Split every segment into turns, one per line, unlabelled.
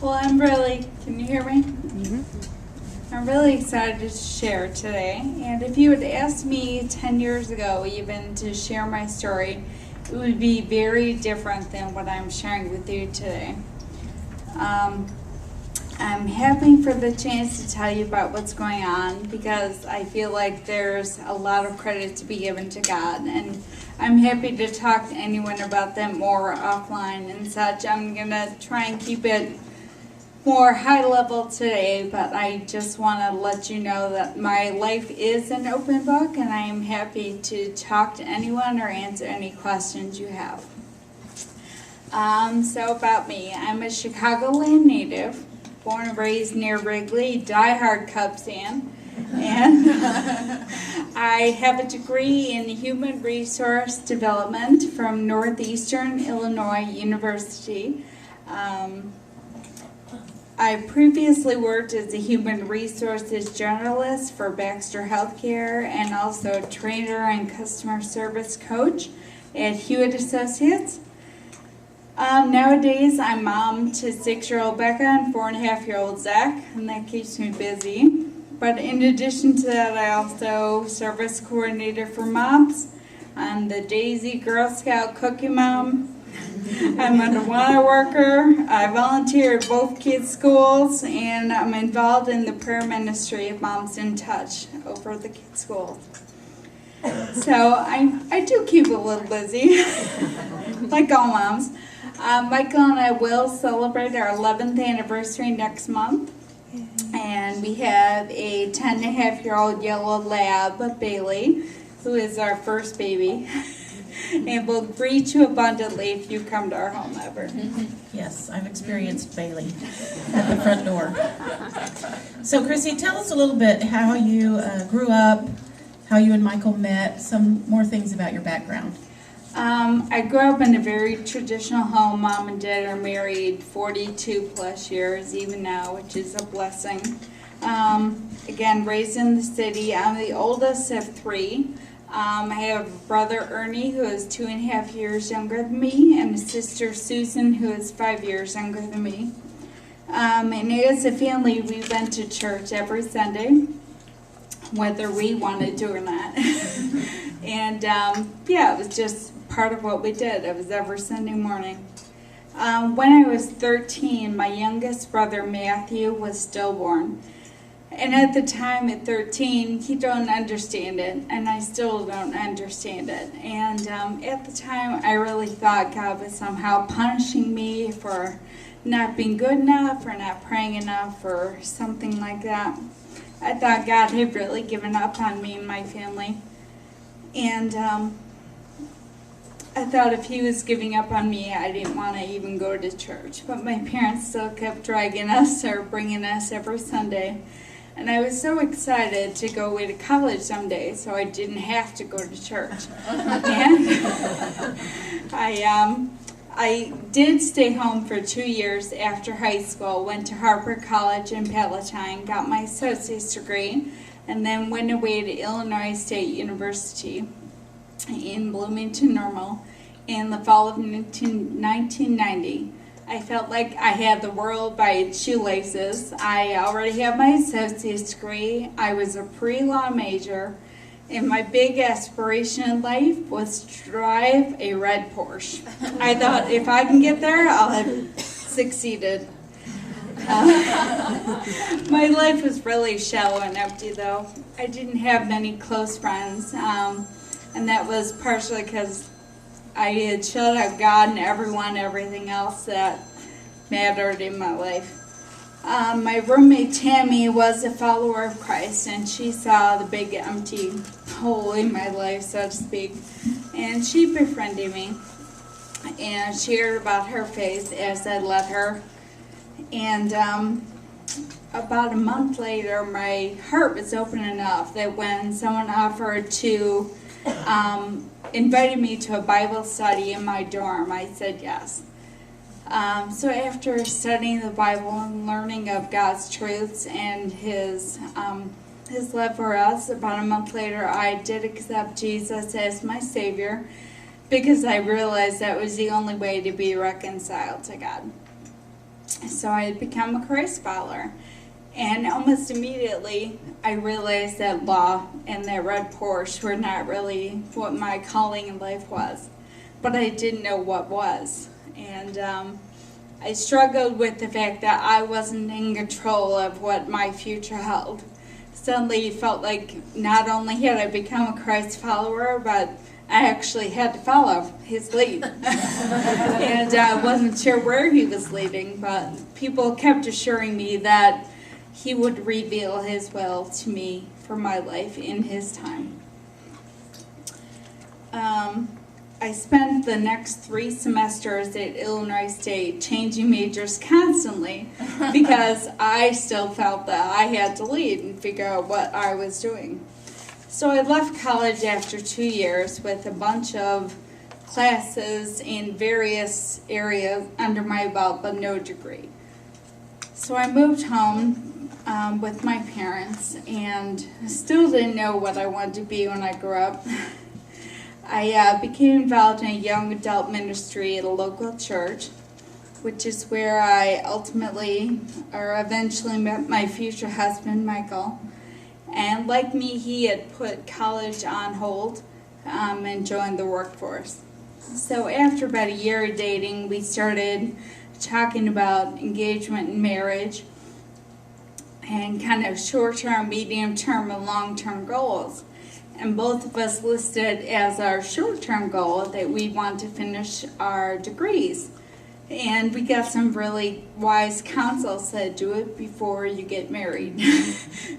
Well, can you hear me? Mm-hmm. I'm really excited to share today. And if you had asked me 10 years ago even to share my story, it would be very different than what I'm sharing with you today. I'm happy for the chance to tell you about what's going on because I feel like there's a lot of credit to be given to God, and I'm happy to talk to anyone about that more offline and such. I'm going to try and keep it more high level today, but I just want to let you know that my life is an open book, and I am happy to talk to anyone or answer any questions you have. So about me, I'm a Chicagoland native, born and raised near Wrigley, diehard Cubs fan, and I have a degree in human resource development from Northeastern Illinois University. I previously worked as a human resources generalist for Baxter Healthcare and also trainer and customer service coach at Hewitt Associates. Nowadays, I'm mom to 6-year-old Becca and 4.5-year-old Zach, and that keeps me busy. But in addition to that, I also service coordinator for moms. I'm the Daisy Girl Scout cookie mom. I'm an Awana worker. I volunteer at both kids' schools, and I'm involved in the prayer ministry of Moms in Touch over the kids' schools. So I do keep a little busy, like all moms. Michael and I will celebrate our 11th anniversary next month, and we have a 10.5-year-old yellow lab, Bailey, who is our first baby, and will greet you abundantly if you come to our home ever.
Yes, I've experienced Bailey at the front door. So, Chrissy, tell us a little bit how you grew up, how you and Michael met, some more things about your background.
I grew up in a very traditional home. Mom and Dad are married 42 plus years, even now, which is a blessing. Again, raised in the city. I'm the oldest of 3. I have a brother, Ernie, who is 2.5 years younger than me, and a sister, Susan, who is 5 years younger than me. And as a family, we went to church every Sunday, whether we wanted to or not. And it was just part of what we did. It was every Sunday morning. When I was 13, my youngest brother, Matthew, was stillborn. And at the time, at 13, he don't understand it, and I still don't understand it. And at the time, I really thought God was somehow punishing me for not being good enough or not praying enough or something like that. I thought God had really given up on me and my family. And I thought if he was giving up on me, I didn't want to even go to church. But my parents still kept dragging us or bringing us every Sunday. And I was so excited to go away to college someday, so I didn't have to go to church. And I did stay home for 2 years after high school, went to Harper College in Palatine, got my associate's degree, and then went away to Illinois State University in Bloomington Normal in the fall of 1990. I felt like I had the world by its shoelaces. I already had my associate's degree. I was a pre-law major, and my big aspiration in life was to drive a red Porsche. I thought if I can get there, I'll have succeeded. My life was really shallow and empty, though. I didn't have many close friends, and that was partially because I had shut out God and everything else that mattered in my life. My roommate Tammy was a follower of Christ, and she saw the big empty hole in my life, so to speak, and she befriended me and shared about her faith as I led her. And about a month later, my heart was open enough that when someone offered to invited me to a Bible study in my dorm, I said yes. So after studying the Bible and learning of God's truths and His love for us, about a month later, I did accept Jesus as my Savior because I realized that was the only way to be reconciled to God. So I had become a Christ follower. And almost immediately, I realized that law and that red Porsche were not really what my calling in life was. But I didn't know what was. And I struggled with the fact that I wasn't in control of what my future held. Suddenly it felt like not only had I become a Christ follower, but I actually had to follow his lead. And I wasn't sure where he was leading, but people kept assuring me that he would reveal his will to me for my life in his time. I spent the next 3 semesters at Illinois State changing majors constantly because I still felt that I had to lead and figure out what I was doing. So I left college after 2 years with a bunch of classes in various areas under my belt, but no degree. So I moved home with my parents and still didn't know what I wanted to be when I grew up. I became involved in a young adult ministry at a local church, which is where I eventually met my future husband, Michael. And like me, he had put college on hold and joined the workforce. So after about a year of dating, we started talking about engagement and marriage and kind of short-term, medium-term, and long-term goals. And both of us listed as our short-term goal that we want to finish our degrees. And we got some really wise counsel, said do it before you get married.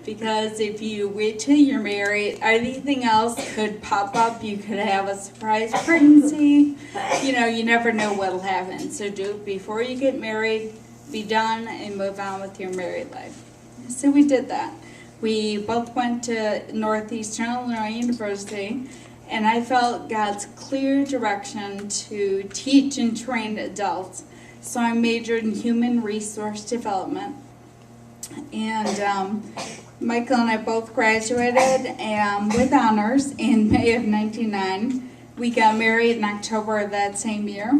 Because if you wait till you're married, anything else could pop up. You could have a surprise pregnancy. You never know what'll happen. So do it before you get married, be done, and move on with your married life. So we did that. We both went to Northeastern Illinois University, and I felt God's clear direction to teach and train adults. So I majored in human resource development. And Michael and I both graduated with honors in May of '99. We got married in October of that same year.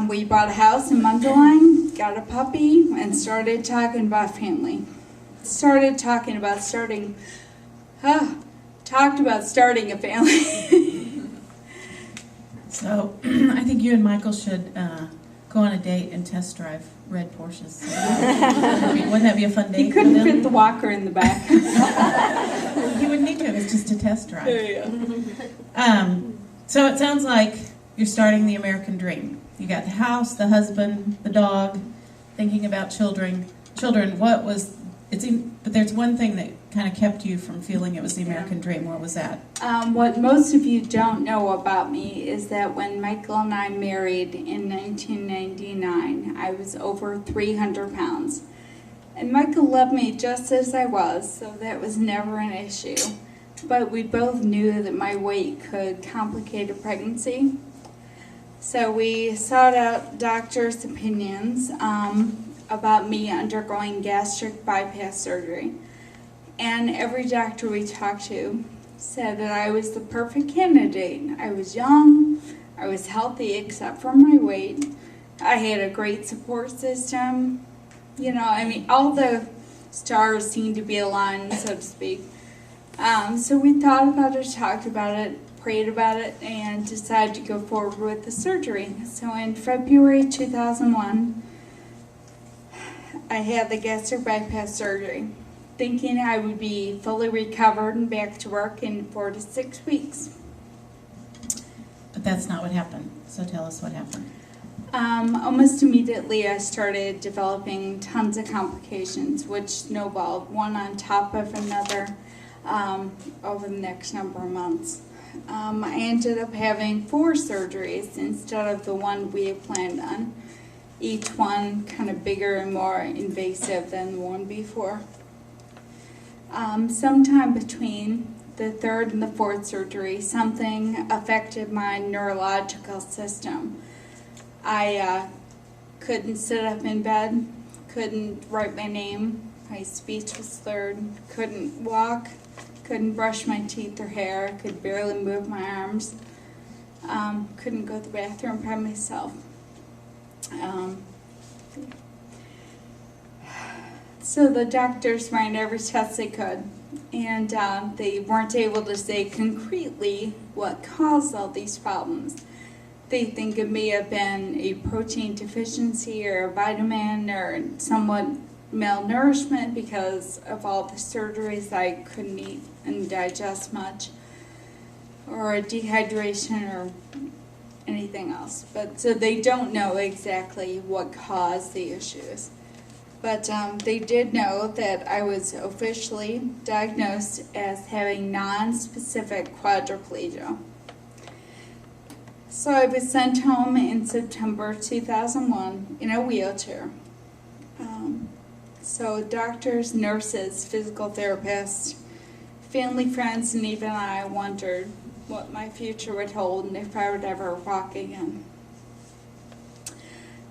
We bought a house in Mundelein, got a puppy, and started talking about family. Talked about starting a family.
So I think you and Michael should go on a date and test drive red Porsches. Wouldn't that be a fun date?
He couldn't fit the walker in the back.
You wouldn't need to. It's just a test drive.
There you go.
So it sounds like you're starting the American dream. You got the house, the husband, the dog, thinking about children. But there's one thing that kind of kept you from feeling it was the American dream. What was that?
What most of you don't know about me is that when Michael and I married in 1999, I was over 300 pounds. And Michael loved me just as I was, so that was never an issue. But we both knew that my weight could complicate a pregnancy. So we sought out doctors' opinions about me undergoing gastric bypass surgery. And every doctor we talked to said that I was the perfect candidate. I was young, I was healthy except for my weight, I had a great support system. All the stars seemed to be aligned, so to speak. So we thought about it, talked about it, prayed about it, and decided to go forward with the surgery. So in February 2001, I had the gastric bypass surgery, thinking I would be fully recovered and back to work in 4 to 6 weeks.
But that's not what happened. So tell us what happened.
Almost immediately I started developing tons of complications, which snowballed one on top of another over the next number of months. I ended up having 4 surgeries instead of the one we had planned on. Each one kind of bigger and more invasive than the one before. Sometime between the 3rd and the 4th surgery, something affected my neurological system. I couldn't sit up in bed, couldn't write my name, my speech was slurred, couldn't walk, couldn't brush my teeth or hair, could barely move my arms, couldn't go to the bathroom by myself. So the doctors ran every test they could, and they weren't able to say concretely what caused all these problems. They think it may have been a protein deficiency or a vitamin or somewhat malnourishment because of all the surgeries. I couldn't eat and digest much, or a dehydration or anything else. But so they don't know exactly what caused the issues. But they did know that I was officially diagnosed as having non-specific quadriplegia. So I was sent home in September 2001 in a wheelchair. So doctors, nurses, physical therapists, family, friends, and even I wondered what my future would hold and if I would ever walk again.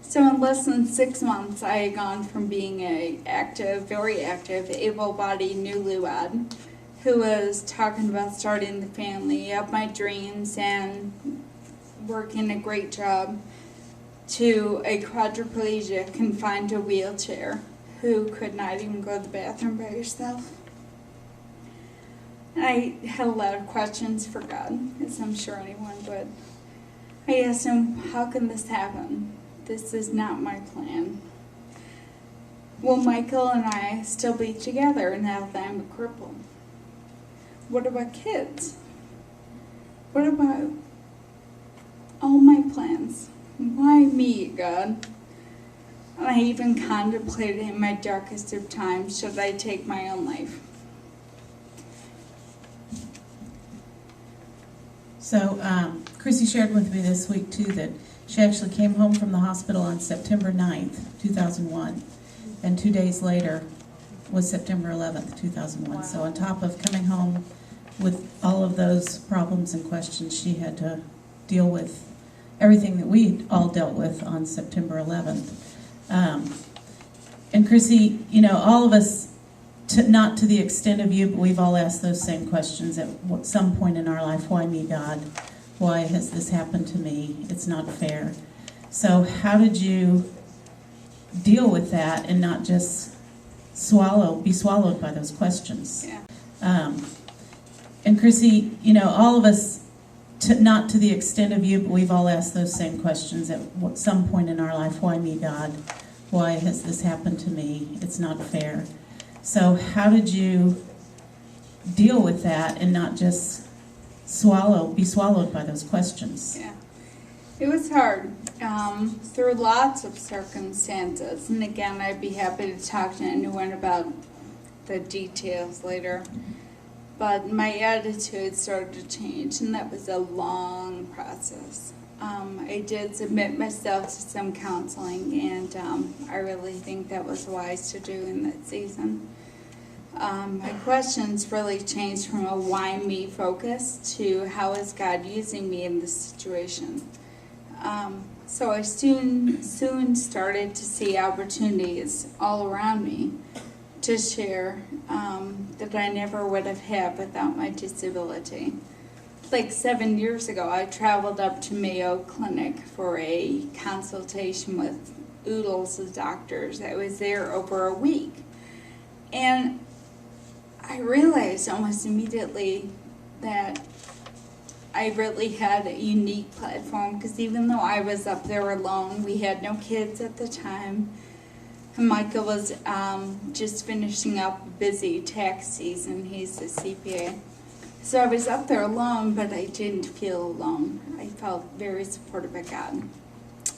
So in less than 6 months, I had gone from being a active, very active, able-bodied newlywed who was talking about starting the family, of my dreams, and working a great job, to a quadriplegic confined to a wheelchair who could not even go to the bathroom by herself. I had a lot of questions for God, as I'm sure anyone would. I asked him, how can this happen? This is not my plan. Will Michael and I still be together now that I'm a cripple? What about kids? What about all my plans? Why me, God? And I even contemplated in my darkest of times, should I take my own life?
So Chrissy shared with me this week too that she actually came home from the hospital on September 9th, 2001, and 2 days later was September 11th, 2001. Wow. So on top of coming home with all of those problems and questions, she had to deal with everything that we all dealt with on September 11th. And Chrissy, you know, all of us, not to the extent of you, but we've all asked those same questions at some point in our life. Why me, God? Why has this happened to me? It's not fair. So how did you deal with that and not just be swallowed by those questions?
Yeah.
And Chrissy, you know, all of us, not to the extent of you, but we've all asked those same questions at some point in our life. Why me, God? Why has this happened to me? It's not fair. So how did you deal with that and not just be swallowed by those questions?
Yeah. It was hard through lots of circumstances. And again, I'd be happy to talk to anyone about the details later. But my attitude started to change, and that was a long process. I did submit myself to some counseling, and I really think that was wise to do in that season. My questions really changed from a why me focus to how is God using me in this situation. So I soon started to see opportunities all around me to share that I never would have had without my disability. Like 7 years ago, I traveled up to Mayo Clinic for a consultation with oodles of doctors. I was there over a week. And I realized almost immediately that I really had a unique platform, because even though I was up there alone, we had no kids at the time. Michael was just finishing up a busy tax season. He's a CPA. So I was up there alone, but I didn't feel alone. I felt very supported by God.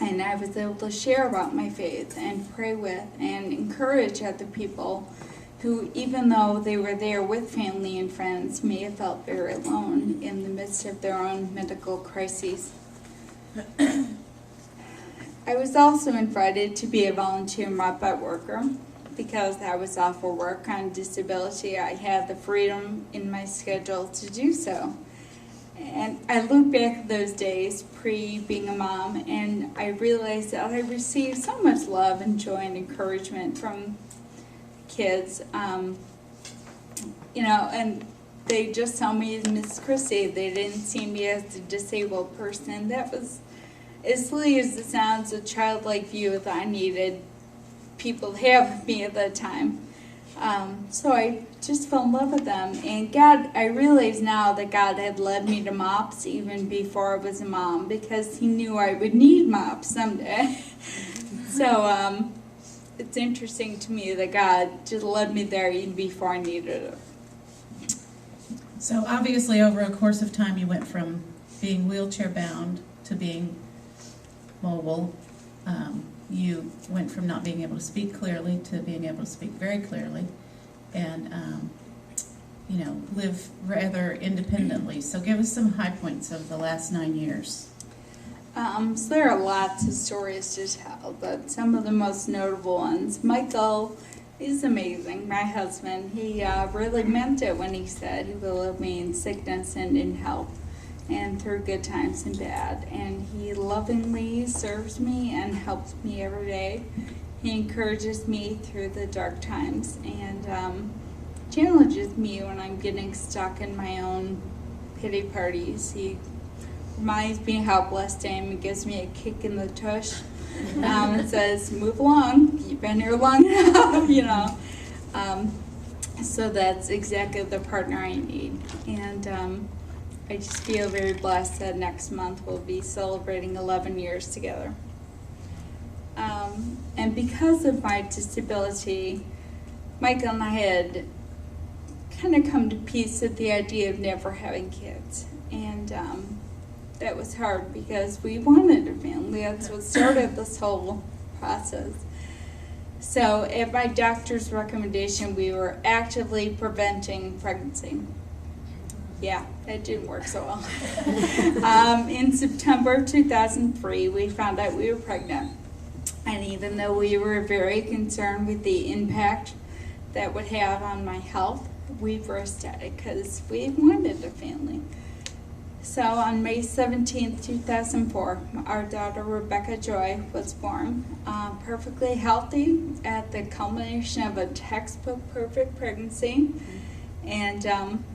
And I was able to share about my faith and pray with and encourage other people who, even though they were there with family and friends, may have felt very alone in the midst of their own medical crises. I was also invited to be a volunteer mop-up worker because I was off for work on disability. I had the freedom in my schedule to do so. And I look back at those days pre-being a mom, and I realized that I received so much love and joy and encouragement from kids. You know, and they just saw me as Miss Chrissy. They didn't see me as a disabled person. That was, as silly as it sounds, a childlike view that I needed people to have with me at that time. So I just fell in love with them. And God, I realize now that God had led me to MOPS even before I was a mom because He knew I would need MOPS someday. So it's interesting to me that God just led me there even before I needed it.
So obviously, over a course of time, you went from being wheelchair bound to being mobile. You went from not being able to speak clearly to being able to speak very clearly, and live rather independently. So give us some high points of the last 9 years.
So there are lots of stories to tell, but some of the most notable ones. Michael is amazing, my husband. He really meant it when he said he will love me in sickness and in health, and through good times and bad. And He lovingly serves me and helps me every day. He encourages me through the dark times and challenges me when I'm getting stuck in my own pity parties. He reminds me how blessed I am and gives me a kick in the tush. And says, move along, you've been here long enough, so that's exactly the partner I need. And I just feel very blessed that next month we'll be celebrating 11 years together. And because of my disability, Michael and I had kind of come to peace with the idea of never having kids. And that was hard because we wanted a family. That's what started this whole process. So at my doctor's recommendation, we were actively preventing pregnancy. Yeah, that didn't work so well. In September 2003, we found out we were pregnant. And even though we were very concerned with the impact that would have on my health, we were ecstatic because we wanted a family. So on May 17th, 2004, our daughter Rebecca Joy was born, perfectly healthy at the culmination of a textbook perfect pregnancy. And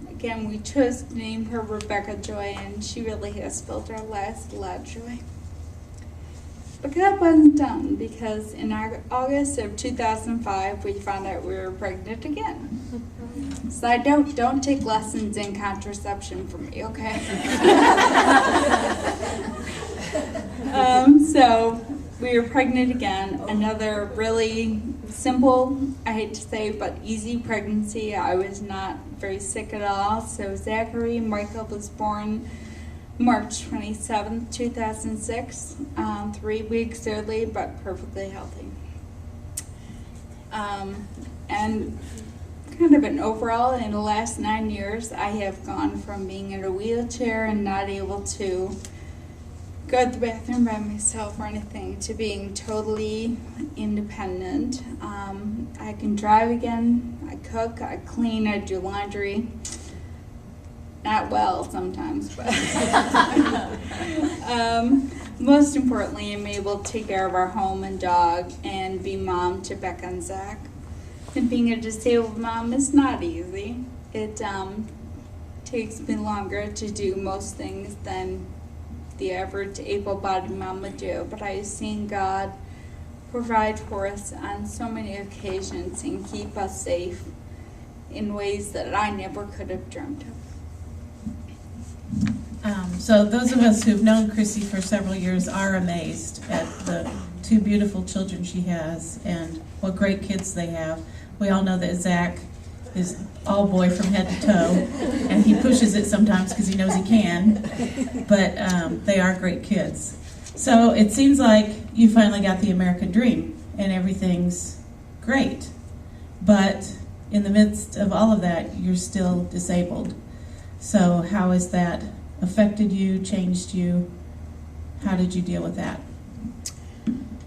again, we chose to name her Rebecca Joy, and she really has filled our lives with a lot of joy. But that wasn't done, because in August of 2005, we found out we were pregnant again. Side note, don't take lessons in contraception from me, okay? So we were pregnant again, another really simple, I hate to say, but easy pregnancy. I was not very sick at all. So Zachary Michael was born March 27th, 2006, 3 weeks early, but perfectly healthy. And kind of an overall, in the last 9 years, I have gone from being in a wheelchair and not able to go to the bathroom by myself or anything to being totally independent. I can drive again, I cook, I clean, I do laundry. Not well sometimes, but most importantly, I'm able to take care of our home and dog and be mom to Becca and Zach. And being a disabled mom is not easy. It takes me longer to do most things than the average able-bodied mom would do, but I've seen God provide for us on so many occasions and keep us safe in ways that I never could have dreamt of.
So those of us who've known Chrissy for several years are amazed at the two beautiful children she has and what great kids they have. We all know that Zach is all boy from head to toe, and he pushes it sometimes because he knows he can, but they are great kids. So it seems like you finally got the American dream and everything's great, but in the midst of all of that, you're still disabled. So how has that affected you, changed you? How did you deal with that?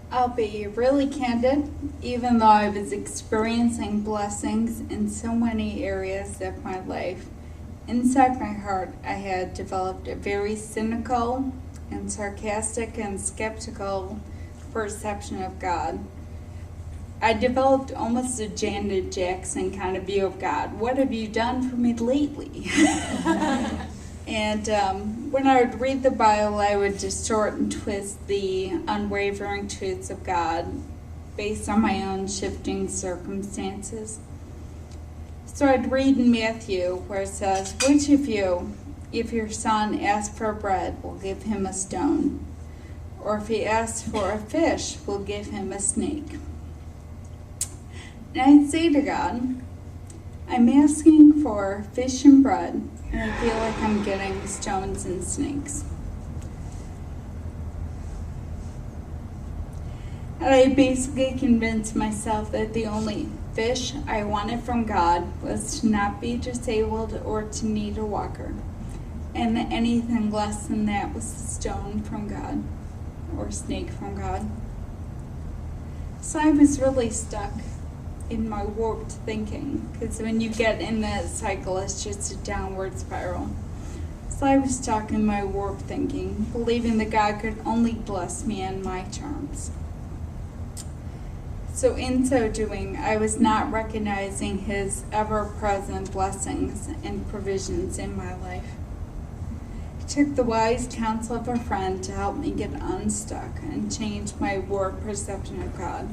I'll be really candid. Even though I was experiencing blessings in so many areas of my life, inside my heart I had developed a very cynical and sarcastic and skeptical perception of God. I developed almost a Janet Jackson kind of view of God. What have you done for me lately? And when I would read the Bible, I would distort and twist the unwavering truths of God based on my own shifting circumstances. So I'd read in Matthew where it says, which of you, if your son asks for bread, will give him a stone? Or if he asks for a fish, will give him a snake? And I'd say to God, I'm asking for fish and bread, and I feel like I'm getting stones and snakes. And I basically convinced myself that the only fish I wanted from God was to not be disabled or to need a walker, and that anything less than that was a stone from God or snake from God. So I was really stuck in my warped thinking, because when you get in that cycle, it's just a downward spiral. So I was stuck in my warped thinking, believing that God could only bless me on my terms. So in so doing, I was not recognizing His ever-present blessings and provisions in my life. It took the wise counsel of a friend to help me get unstuck and change my warped perception of God.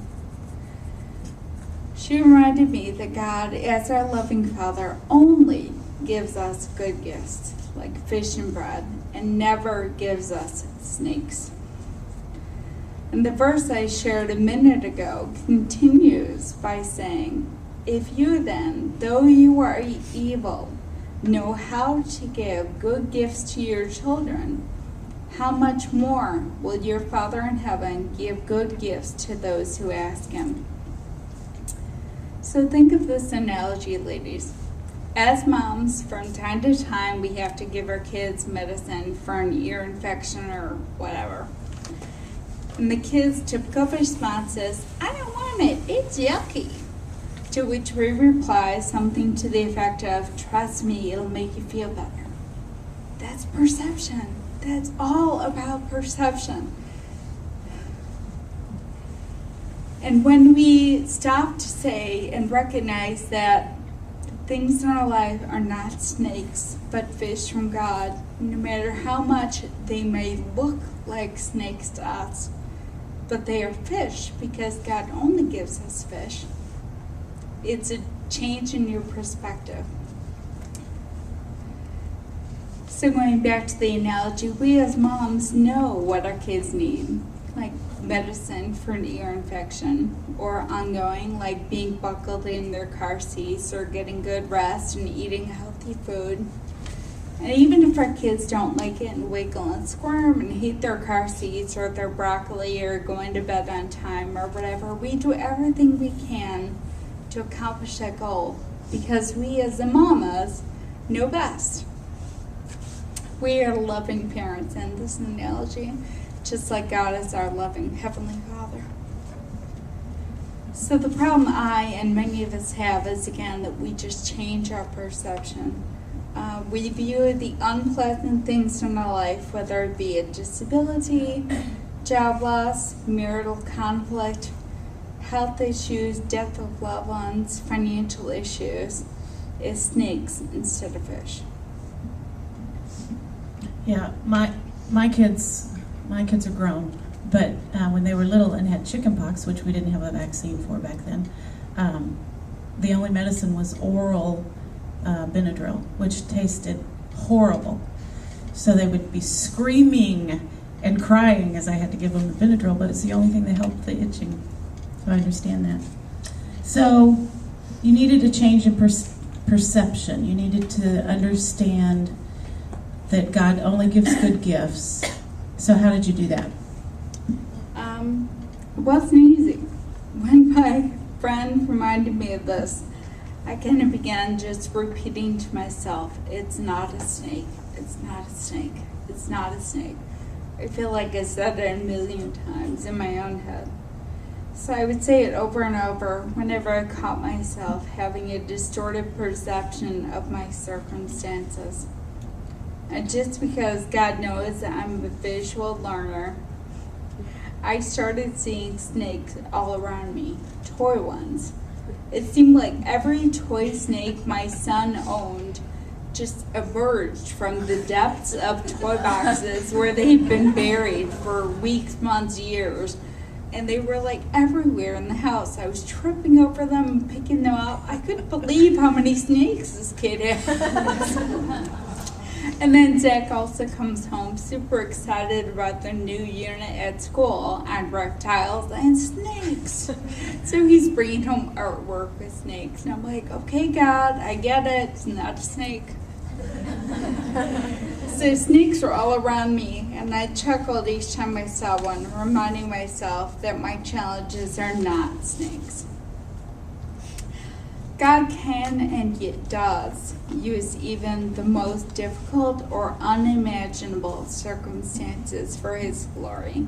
She reminded me that God, as our loving Father, only gives us good gifts, like fish and bread, and never gives us snakes. And the verse I shared a minute ago continues by saying, if you then, though you are evil, know how to give good gifts to your children, how much more will your Father in heaven give good gifts to those who ask Him? So think of this analogy, ladies. As moms, from time to time, we have to give our kids medicine for an ear infection or whatever. And the kid's typical response is, I don't want it, it's yucky. To which we reply something to the effect of, trust me, it'll make you feel better. That's perception. That's all about perception. And when we stop to say and recognize that things in our life are not snakes, but fish from God, no matter how much they may look like snakes to us, but they are fish because God only gives us fish. It's a change in your perspective. So going back to the analogy, we as moms know what our kids need, like medicine for an ear infection, or ongoing, like being buckled in their car seats, or getting good rest and eating healthy food. And even if our kids don't like it and wiggle and squirm and hate their car seats or their broccoli or going to bed on time or whatever, we do everything we can to accomplish that goal because we as the mamas know best. We are loving parents in this analogy, just like God is our loving Heavenly Father. So the problem I and many of us have is, again, that we just change our perception. We view the unpleasant things in our life, whether it be a disability, job loss, marital conflict, health issues, death of loved ones, financial issues, as snakes instead of fish.
Yeah, my kids are grown, but when they were little and had chickenpox, which we didn't have a vaccine for back then, the only medicine was oral Benadryl, which tasted horrible. So they would be screaming and crying as I had to give them the Benadryl, but it's the only thing that helped the itching. So I understand that. So you needed a change in perception. You needed to understand that God only gives good gifts. So how did you do that?
It wasn't easy. When my friend reminded me of this, I kind of began just repeating to myself, it's not a snake, it's not a snake, it's not a snake. I feel like I said it a million times in my own head. So I would say it over and over whenever I caught myself having a distorted perception of my circumstances. And just because God knows that I'm a visual learner, I started seeing snakes all around me, toy ones. It seemed like every toy snake my son owned just emerged from the depths of toy boxes where they'd been buried for weeks, months, years. and they were like everywhere in the house. I was tripping over them and picking them up. I couldn't believe how many snakes this kid had. And then Zach also comes home super excited about the new unit at school on reptiles and snakes. So he's bringing home artwork with snakes. And I'm like, okay, God, I get it. It's not a snake. So snakes were all around me, and I chuckled each time I saw one, reminding myself that my challenges are not snakes. God can and yet does use even the most difficult or unimaginable circumstances for His glory.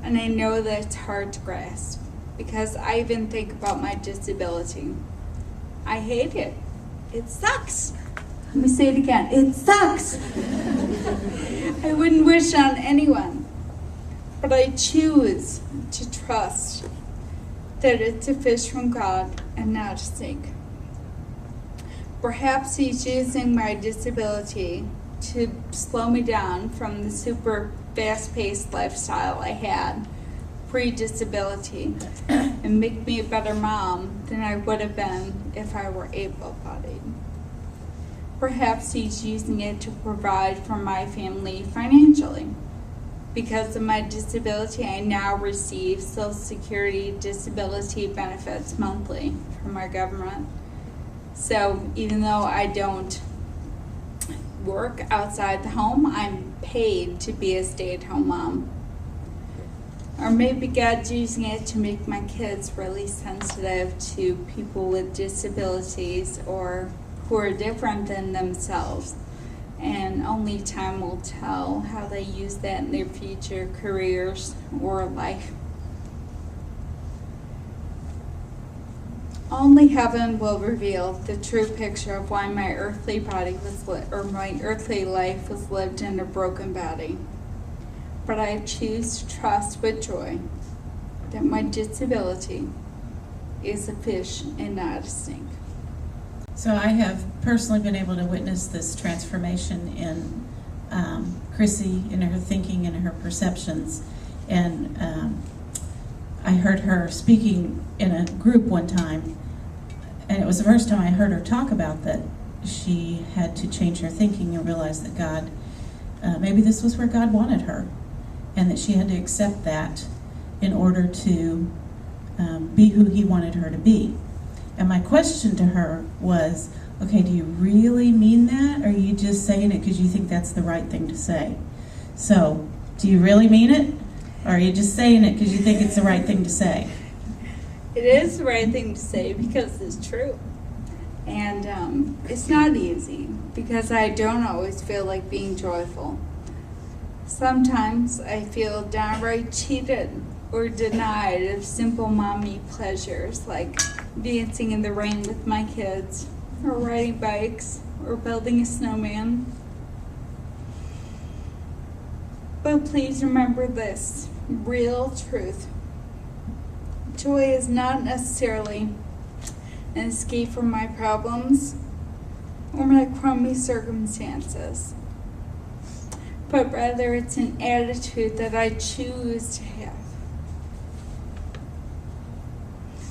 And I know that it's hard to grasp because I even think about my disability. I hate it. It sucks. Let me say it again. It sucks. I wouldn't wish on anyone, but I choose to trust that it's a fish from God and not a snake. Perhaps He's using my disability to slow me down from the super fast-paced lifestyle I had pre-disability and make me a better mom than I would have been if I were able-bodied. Perhaps He's using it to provide for my family financially. Because of my disability, I now receive Social Security disability benefits monthly from our government. So even though I don't work outside the home, I'm paid to be a stay-at-home mom. Or maybe God's using it to make my kids really sensitive to people with disabilities or who are different than themselves. And only time will tell how they use that in their future careers or life. Only heaven will reveal the true picture of why my earthly body was my earthly life was lived in a broken body. But I choose to trust with joy that my disability is a fish and not a snake.
So I have personally been able to witness this transformation in Chrissy, in her thinking and her perceptions. And I heard her speaking in a group one time, and it was the first time I heard her talk about that she had to change her thinking and realize that God, maybe this was where God wanted her, and that she had to accept that in order to be who He wanted her to be. And my question to her was, okay, do you really mean that? Or are you just saying it because you think that's the right thing to say? So, do you really mean it? Or are you just saying it because you think it's the right thing to say?
It is the right thing to say because it's true. And it's not easy because I don't always feel like being joyful. Sometimes I feel downright cheated or denied of simple mommy pleasures like dancing in the rain with my kids, or riding bikes, or building a snowman. But please remember this real truth. Joy is not necessarily an escape from my problems or my crummy circumstances, but rather it's an attitude that I choose to have.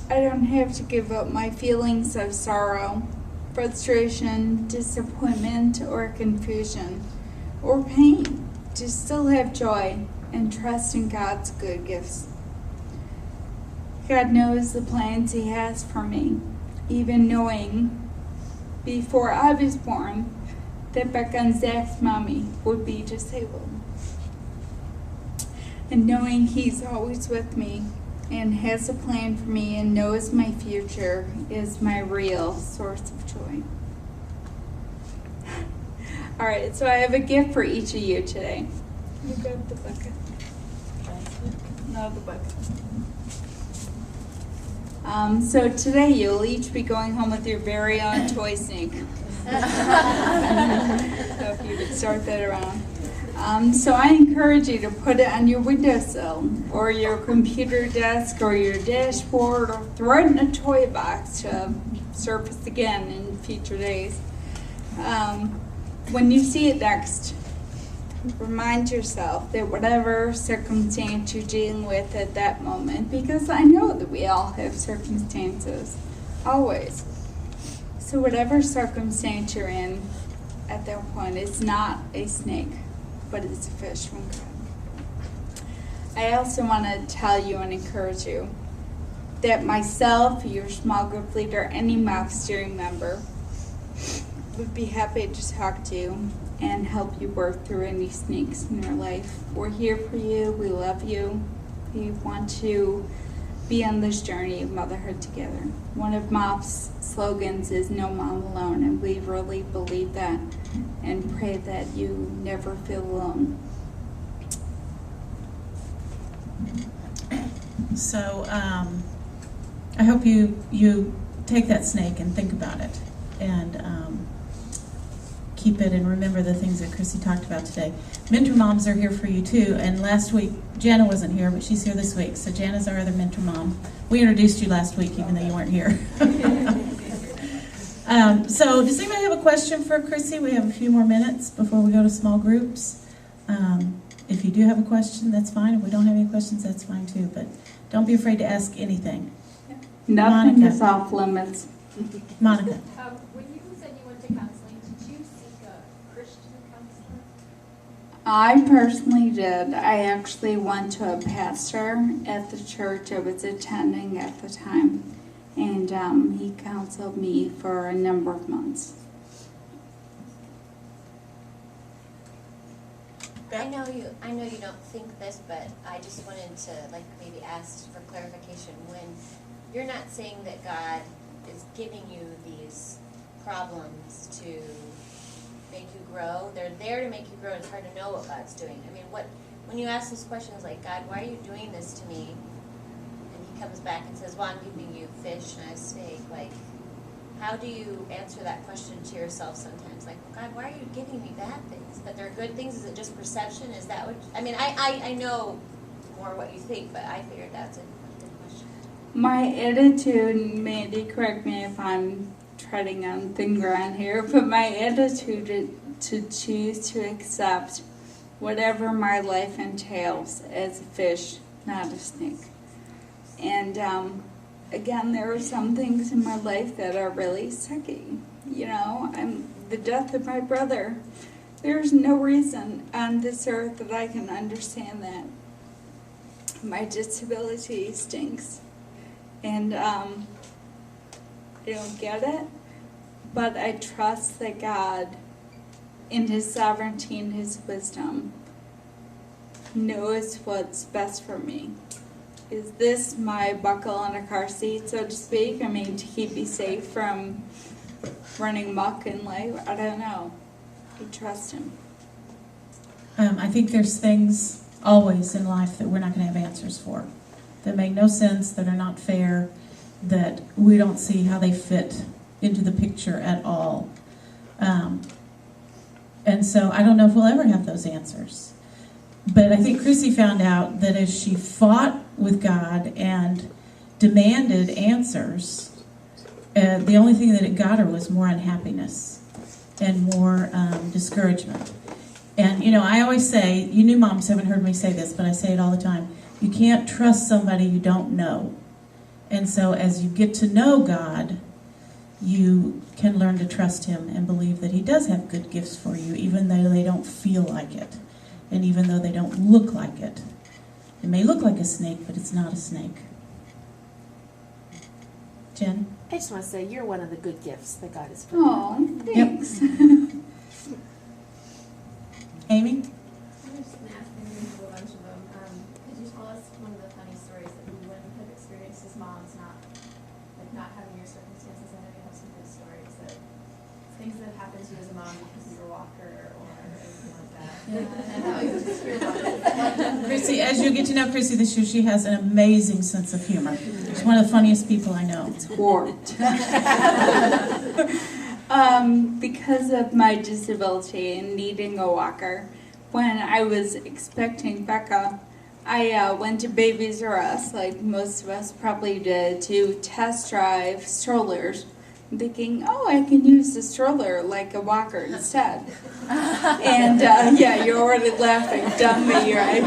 I don't have to give up my feelings of sorrow, frustration, disappointment, or confusion, or pain to still have joy and trust in God's good gifts. God knows the plans He has for me, even knowing before I was born that Becca and Zach's mommy would be disabled. And knowing He's always with me and has a plan for me and knows my future is my real source of joy. All right, so I have a gift for each of you today. You grab the bucket. No, the bucket. So today you'll each be going home with your very own toy snake. So if you could start that around. So I encourage you to put it on your windowsill or your computer desk or your dashboard, or throw it in a toy box to surface again in future days. When you see it next, remind yourself that whatever circumstance you're dealing with at that moment, because I know that we all have circumstances, always. So whatever circumstance you're in at that point, it's not a snake, but it's a fish from God. I also want to tell you and encourage you that myself, your small group leader, any MOF steering member would be happy to talk to you and help you work through any snakes in your life. We're here for you. We love you. We want to be on this journey of motherhood together. One of MOF's slogans is "No Mom Alone," and we really believe that and pray that you never feel alone.
So I hope you take that snake and think about it and keep it and remember the things that Chrissy talked about today. Mentor moms are here for you too, and last week Jana wasn't here, but she's here this week. So Jana's our other mentor mom. We introduced you last week even though you weren't here. So does anybody have a question for Chrissy? We have a few more minutes before we go to small groups. If you do have a question, that's fine. If we don't have any questions, that's fine too. But don't be afraid to ask anything.
Nothing
Monica.
is off limits.
Monica.
When you said you went to counseling, did you seek a Christian counselor?
I personally did. I actually went to a pastor at the church I was attending at the time, and he counseled me for a number of months.
I know you don't think this, but I just wanted to maybe ask for clarification. When you're not saying that God is giving you these problems to make you grow, they're there to make you grow. It's hard to know what God's doing. I mean, when you ask those questions like, God, why are you doing this to me? And he comes back and says, well, I'm giving you fish and a snake. How do you answer that question to yourself sometimes? Well, God, why are you giving me bad things? But they're good things? Is it just perception? Is that what... I know more what you think, but I figured that's a good question.
My attitude, Mandy, correct me if I'm treading on thin ground here, but my attitude to choose to accept whatever my life entails as a fish, not a snake. And, again, there are some things in my life that are really sucky. The death of my brother. There's no reason on this earth that I can understand that. My disability stinks. And I don't get it. But I trust that God, in His sovereignty and His wisdom, knows what's best for me. Is this my buckle in a car seat, so to speak? To keep me safe from running muck in life? I don't know. I trust Him.
I think there's things always in life that we're not going to have answers for, that make no sense, that are not fair, that we don't see how they fit into the picture at all. And so I don't know if we'll ever have those answers. But I think Chrissy found out that as she fought with God and demanded answers, the only thing that it got her was more unhappiness and more discouragement. And, I always say, you new moms haven't heard me say this, but I say it all the time, you can't trust somebody you don't know. And so as you get to know God, you can learn to trust Him and believe that He does have good gifts for you, even though they don't feel like it. And even though they don't look like it. It may look like a snake, but it's not a snake. Jen?
I just want to say you're one of the good gifts that God has put in.
Oh, thanks.
Amy?
I'm just going to ask maybe a bunch of them. Could you tell us one of the funny stories that you wouldn't have experienced as moms, not having your circumstances? I know you have some good stories, things that happened to you as a mom because of your walker or anything like that. And how you just hear about it.
Chrissy, as you get to know Chrissy this year, she has an amazing sense of humor. She's one of the funniest people I know.
It's warped. Because of my disability and needing a walker, when I was expecting Becca, I went to Babies R Us, like most of us probably did, to test drive strollers I'm thinking, oh, I can use the stroller like a walker instead. And yeah, you're already laughing, dummy, right?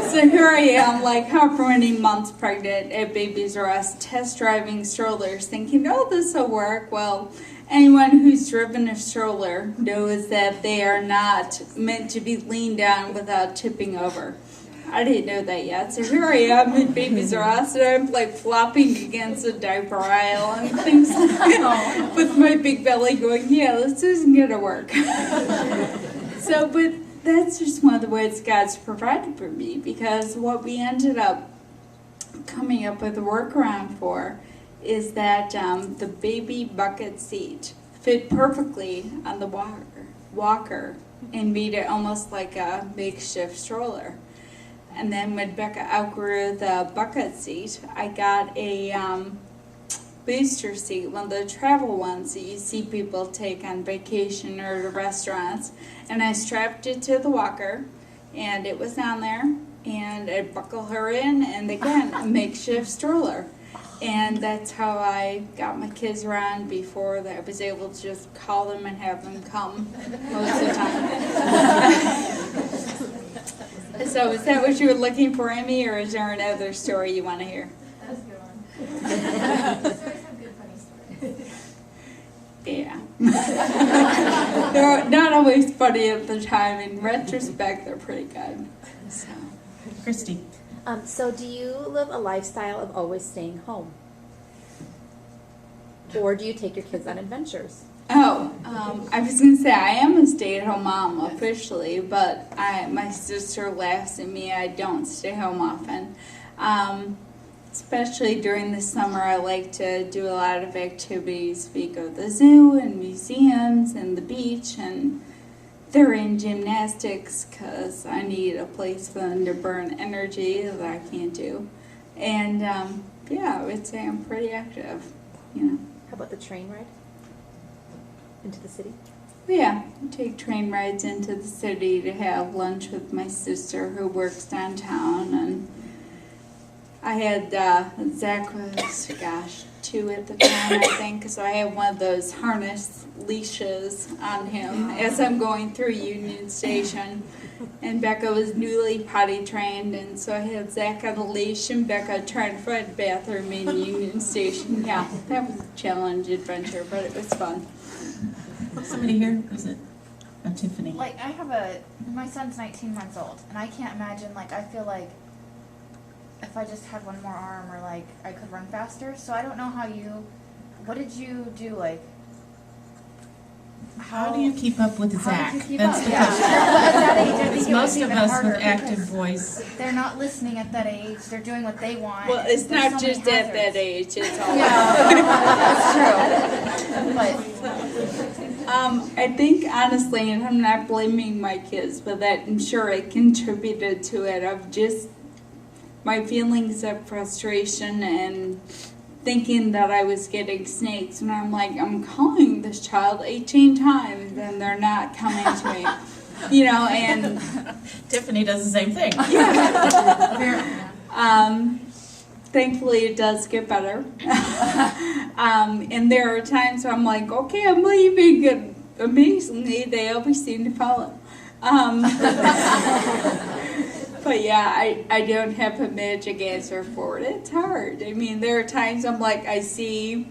So here I am, like however many months pregnant at Babies R Us, test driving strollers, thinking, oh, this will work. Well, anyone who's driven a stroller knows that they are not meant to be leaned on without tipping over. I didn't know that yet. So here I am at Babies R Us, and I'm like flopping against the diaper aisle and things like with my big belly going, yeah, this isn't going to work. So, but that's just one of the ways God's provided for me, because what we ended up coming up with a workaround for is that the baby bucket seat fit perfectly on the walker and made it almost like a makeshift stroller. And then when Becca outgrew the bucket seat, I got a booster seat, one of the travel ones that you see people take on vacation or to restaurants. And I strapped it to the walker, and it was on there, and I buckled her in, and again, a makeshift stroller. And that's how I got my kids around before that I was able to just call them and have them come most of the time. So is that what you were looking for, Amy, or is there another story you want to hear?
That's a good one. Stories have good funny stories.
Yeah. They're not always funny at the time. In retrospect, they're pretty good. So.
Christy.
So do you live a lifestyle of always staying home? Or do you take your kids on adventures?
Oh, I was going to say I am a stay-at-home mom officially, but my sister laughs at me. I don't stay home often. Especially during the summer, I like to do a lot of activities. We go to the zoo and museums and the beach, and they're in gymnastics because I need a place for them to burn energy that I can't do. And yeah, I would say I'm pretty active, you know.
How about the train ride into the city?
Yeah, I take train rides into the city to have lunch with my sister who works downtown, and I had Zach was 2 at the time, I think, so I had one of those harness leashes on him as I'm going through Union Station, and Becca was newly potty trained, and so I had Zach on a leash and Becca trying to find a bathroom in Union Station. Yeah, that was a challenge adventure, but it was fun.
Somebody here? Is it Tiffany?
Like, my son's 19 months old, and I can't imagine, like, I feel like if I just had one more arm, or, like, I could run faster. So I don't know what did you do, like,
How do you keep up with Zach?
How did you keep
That's
up?
the
Yeah.
question.
But at that age, I think
Because
it was
most of
even
us
harder
with active
because
boys.
they're not listening at that age. They're doing what they want.
Well, it's
There's
not
so many
just at that
hazards.
age, it's all
Yeah, that's true. But
I think honestly, and I'm not blaming my kids, but that I'm sure it contributed to it, of just my feelings of frustration and thinking that I was getting snakes. And I'm like, I'm calling this child 18 times and they're not coming to me. You know, and
Tiffany does the same thing.
thankfully it does get better. And there are times where I'm like, okay, I'm leaving, and amazingly they always seem to follow. But yeah, I don't have a magic answer for it. It's hard. I mean, there are times I'm like, I see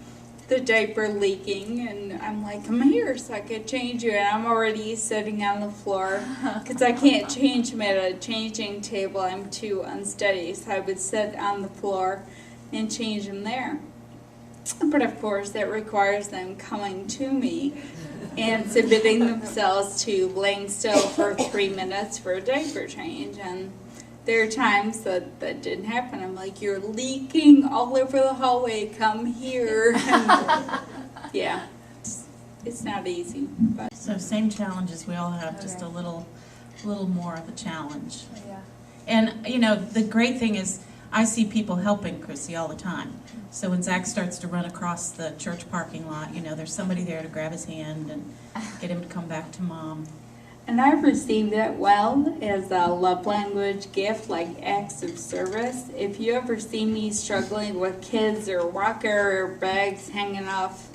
the diaper leaking, and I'm like, I'm here so I can change you, and I'm already sitting on the floor because I can't change them at a changing table. I'm too unsteady, so I would sit on the floor and change them there. But of course, that requires them coming to me and submitting themselves to laying still for 3 minutes for a diaper change. And there are times that didn't happen. I'm like, you're leaking all over the hallway, come here. And yeah, it's not easy. But
So same challenges we all have, just a little more of a challenge.
yeah.
And, you know, the great thing is I see people helping Chrissy all the time. So when Zach starts to run across the church parking lot, you know, there's somebody there to grab his hand and get him to come back to mom.
And I've received it well as a love language gift, like acts of service. If you ever see me struggling with kids or walker or bags hanging off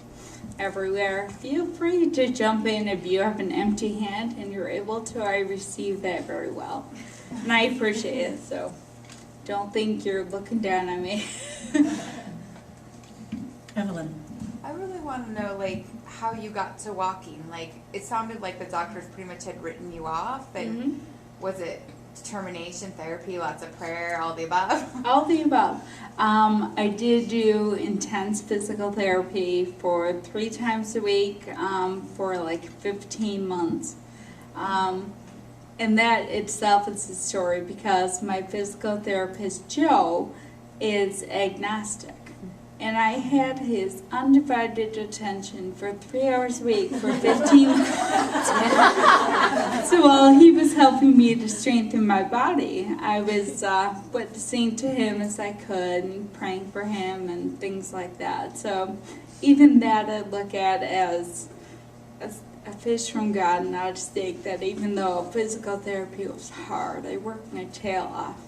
everywhere. Feel free to jump in if you have an empty hand and you're able to. I receive that very well. And I appreciate it, so don't think you're looking down on me.
Evelyn.
I really want to know, like, how you got to walking. Like, it sounded like the doctors pretty much had written you off, but was it determination, therapy, lots of prayer, all the above?
All the above. I did do intense physical therapy for 3 times a week for like 15 months. And that itself is a story because my physical therapist, Joe, is agnostic. And I had his undivided attention for 3 hours a week for 15 months. So while he was helping me to strengthen my body, I was witnessing to him as I could and praying for him and things like that. So even that I look at as a fish from God, and I just think that even though physical therapy was hard, I worked my tail off.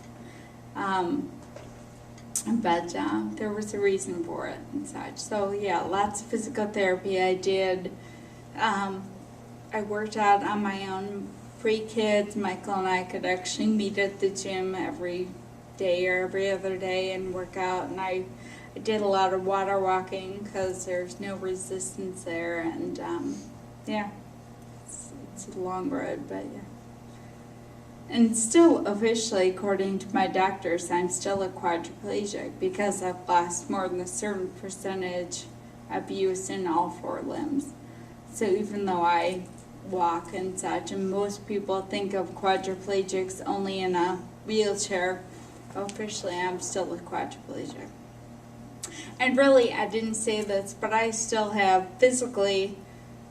But there was a reason for it and such. So yeah, lots of physical therapy I did. I worked out on my own. Pre-kids, Michael and I could actually meet at the gym every day or every other day and work out. And I did a lot of water walking because there's no resistance there. And yeah, it's a long road, but yeah. And still, officially, according to my doctors, I'm still a quadriplegic because I've lost more than a certain percentage of use in all 4 limbs. So even though I walk and such, and most people think of quadriplegics only in a wheelchair, officially I'm still a quadriplegic. And really, I didn't say this, but I still have physically,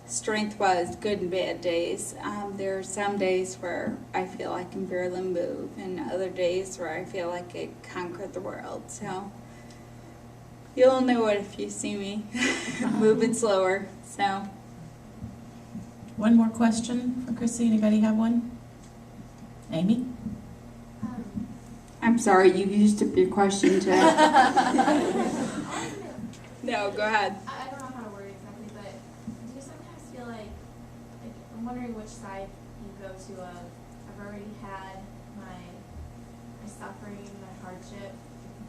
strength-wise, good and bad days. There are some days where I feel I can barely move, and other days where I feel like I conquered the world. So you'll know it if you see me moving slower. So
One more question for Chrissy. Anybody have one? Amy?
I'm sorry, you used up your question too. No, go ahead.
I don't know how to word it exactly, but do you sometimes feel like I'm wondering which side you go to of I've already had my suffering, my hardship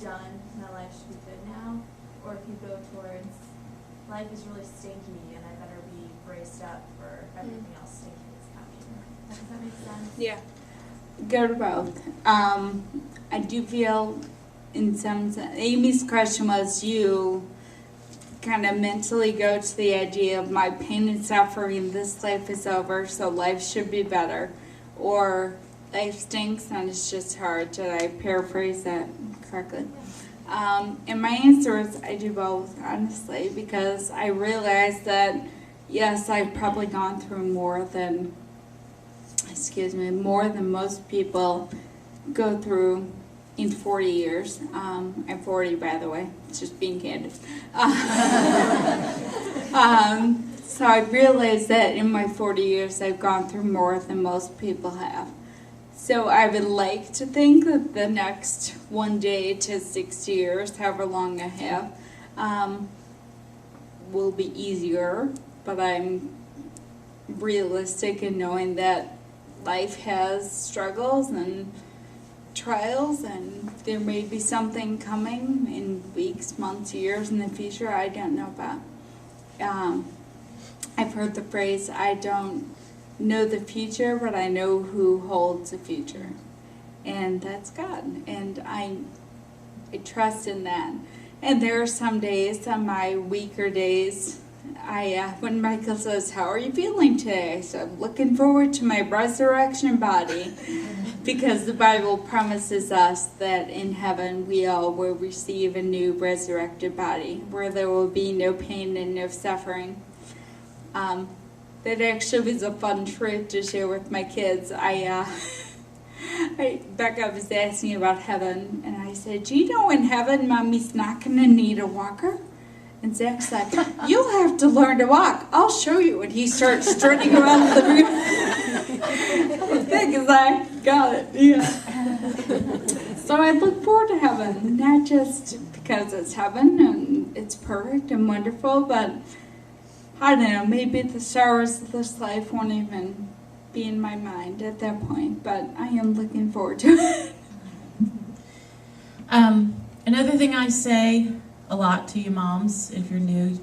done, my life should be good now, or if you go towards life is really stinky and I better be braced up for everything else stinky that's coming. Does that make sense?
Yeah, go to both. I do feel in some sense, Amy's question was you kind of mentally go to the idea of my pain and suffering, this life is over, so life should be better. Or life stinks and it's just hard. Did I paraphrase that correctly? And my answer is I do both, honestly, because I realize that, yes, I've probably gone through more than most people go through in 40 years. I'm 40, by the way, it's just being candid. So I realized that in my 40 years I've gone through more than most people have. So I would like to think that the next 1 day to 60 years, however long I have, will be easier, but I'm realistic in knowing that life has struggles and trials, and there may be something coming in weeks, months, years in the future I don't know about. I've heard the phrase, I don't know the future, but I know who holds the future. And that's God. And I trust in that. And there are some days, on my weaker days, when Michael says, how are you feeling today? I said, I'm looking forward to my resurrection body. Because the Bible promises us that in heaven we all will receive a new resurrected body where there will be no pain and no suffering. That actually was a fun truth to share with my kids. Becca was asking about heaven, and I said, do you know in heaven Mommy's not going to need a walker? And Zach's like, you'll have to learn to walk. I'll show you. And he starts strutting around the room. Because I got it, yeah. So I look forward to heaven, not just because it's heaven and it's perfect and wonderful, but I don't know, maybe the sorrows of this life won't even be in my mind at that point, but I am looking forward to it.
Another thing I say a lot to you moms, if you're new,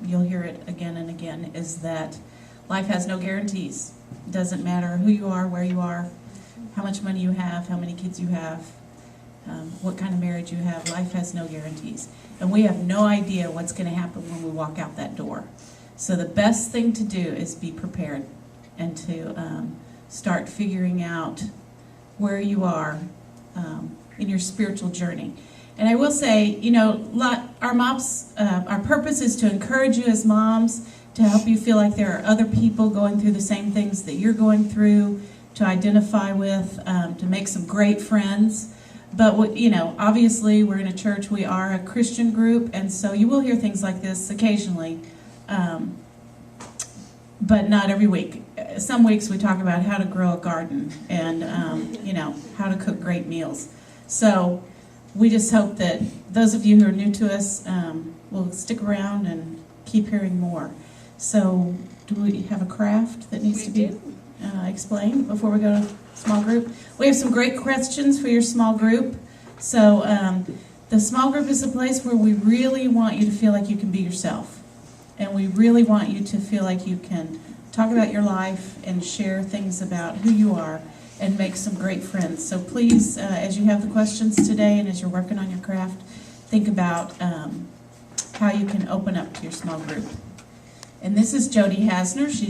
you'll hear it again and again, is that life has no guarantees. It doesn't matter who you are, where you are, how much money you have, how many kids you have, what kind of marriage you have. Life has no guarantees. And we have no idea what's going to happen when we walk out that door. So the best thing to do is be prepared and to start figuring out where you are in your spiritual journey. And I will say, you know, our moms, our purpose is to encourage you as moms, to help you feel like there are other people going through the same things that you're going through, to identify with, to make some great friends. But, you know, obviously we're in a church, we are a Christian group, and so you will hear things like this occasionally, but not every week. Some weeks we talk about how to grow a garden and, you know, how to cook great meals. So we just hope that those of you who are new to us will stick around and keep hearing more. So do we have a craft that needs to be explained before we go to small group? We have some great questions for your small group. So the small group is a place where we really want you to feel like you can be yourself. And we really want you to feel like you can talk about your life and share things about who you are and make some great friends. So please, as you have the questions today and as you're working on your craft, think about how you can open up to your small group. And this is Jody Hasner. She's